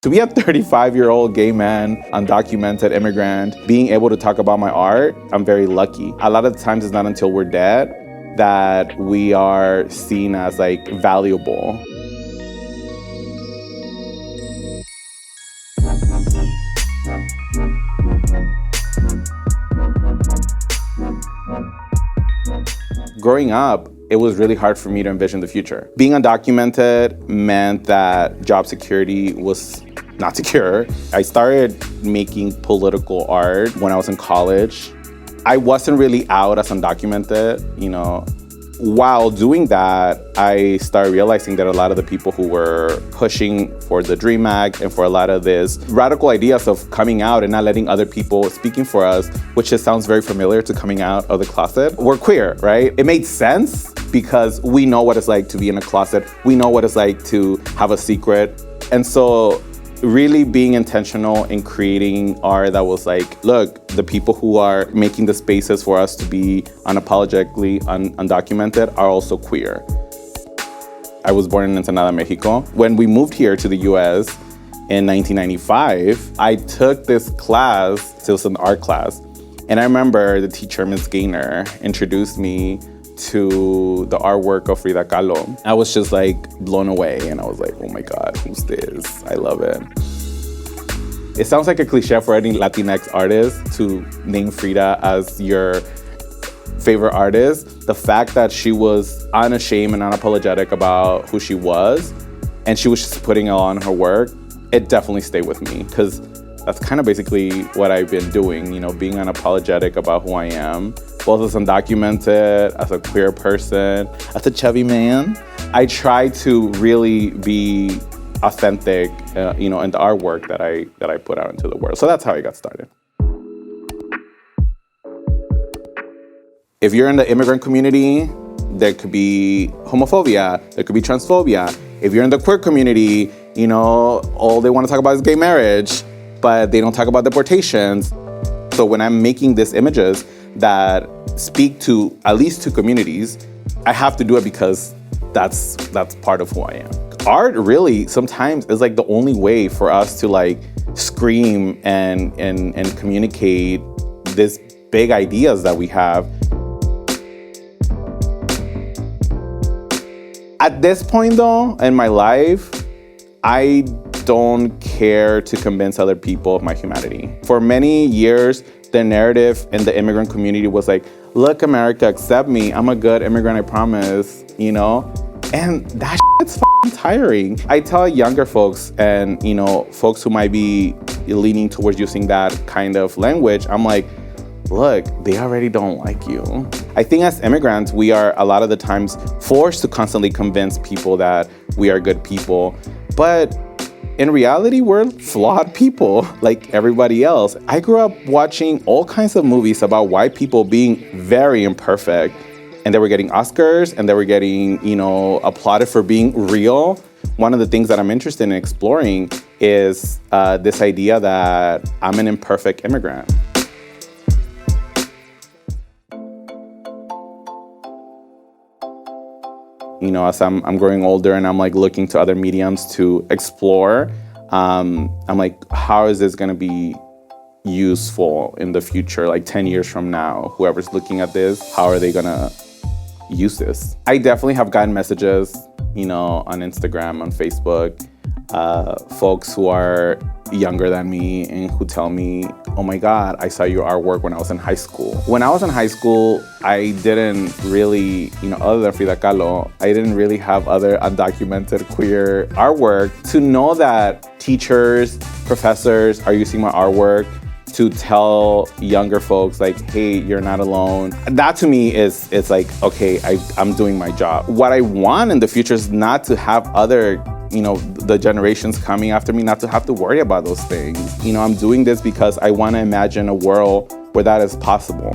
To be a 35-year-old gay man, undocumented immigrant, being able to talk about my art, I'm very lucky. A lot of the times it's not until we're dead that we are seen as like valuable. Growing up, it was really hard for me to envision the future. Being undocumented meant that job security was not secure. I started making political art when I was in college. I wasn't really out as undocumented, you know. While doing that, I started realizing that a lot of the people who were pushing for the DREAM Act and for a lot of this radical ideas of coming out and not letting other people speaking for us, which just sounds very familiar to coming out of the closet, were queer, right? It made sense because we know what it's like to be in a closet. We know what it's like to have a secret. And so really being intentional in creating art that was like, look, the people who are making the spaces for us to be unapologetically undocumented are also queer. I was born in Ensenada, Mexico. When we moved here to the US in 1995, I took this class, it was an art class, and I remember the teacher, Ms. Gaynor, introduced me to the artwork of Frida Kahlo. I was just like blown away and I was like, oh my God, who's this? I love it. It sounds like a cliche for any Latinx artist to name Frida as your favorite artist. The fact that she was unashamed and unapologetic about who she was and she was just putting on her work, it definitely stayed with me because that's kind of basically what I've been doing, you know, being unapologetic about who I am, both as undocumented, as a queer person, as a chubby man. I try to really be authentic, you know, in the artwork that I put out into the world. So that's how I got started. If you're in the immigrant community, there could be homophobia, there could be transphobia. If you're in the queer community, you know, all they want to talk about is gay marriage, but they don't talk about deportations. So when I'm making these images that speak to at least two communities, I have to do it because that's part of who I am. Art really sometimes is like the only way for us to like scream and communicate these big ideas that we have. At this point though, in my life, I don't care to convince other people of my humanity. For many years, the narrative in the immigrant community was like, look, America, accept me. I'm a good immigrant, I promise, you know? And that shit's fucking tiring. I tell younger folks and, you know, folks who might be leaning towards using that kind of language, I'm like, look, they already don't like you. I think as immigrants, we are a lot of the times forced to constantly convince people that we are good people. But in reality, we're flawed people like everybody else. I grew up watching all kinds of movies about white people being very imperfect, and they were getting Oscars and they were getting, you know, applauded for being real. One of the things that I'm interested in exploring is this idea that I'm an imperfect immigrant. You know, as I'm growing older and I'm like looking to other mediums to explore, I'm like, how is this gonna be useful in the future, like 10 years from now? Whoever's looking at this, how are they gonna use this? I definitely have gotten messages, you know, on Instagram, on Facebook, folks who are younger than me and who tell me, oh my God, I saw your artwork when I was in high school. When I was in high school, I didn't really, you know, other than Frida Kahlo, I didn't really have other undocumented queer artwork. To know that teachers, professors are using my artwork to tell younger folks like, hey, you're not alone. That to me is, it's like, okay, I'm doing my job. What I want in the future is not to have other, you know, the generations coming after me not to have to worry about those things. You know, I'm doing this because I want to imagine a world where that is possible.